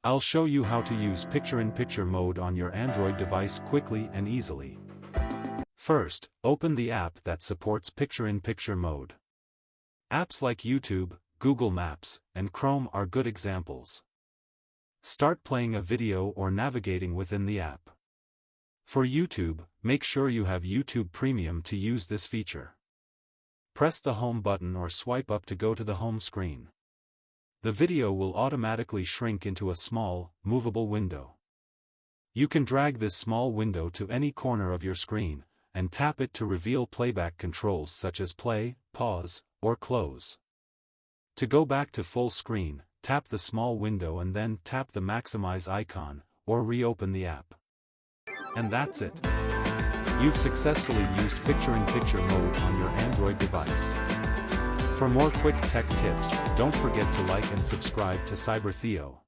I'll show you how to use picture-in-picture mode on your Android device quickly and easily. First, open the app that supports picture-in-picture mode. Apps like YouTube, Google Maps, and Chrome are good examples. Start playing a video or navigating within the app. For YouTube, make sure you have YouTube Premium to use this feature. Press the home button or swipe up to go to the home screen. The video will automatically shrink into a small, movable window. You can drag this small window to any corner of your screen, and tap it to reveal playback controls such as play, pause, or close. To go back to full screen, tap the small window and then tap the maximize icon, or reopen the app. And that's it. You've successfully used picture-in-picture mode on your Android device. For more quick tech tips, don't forget to like and subscribe to Cyber-Theo.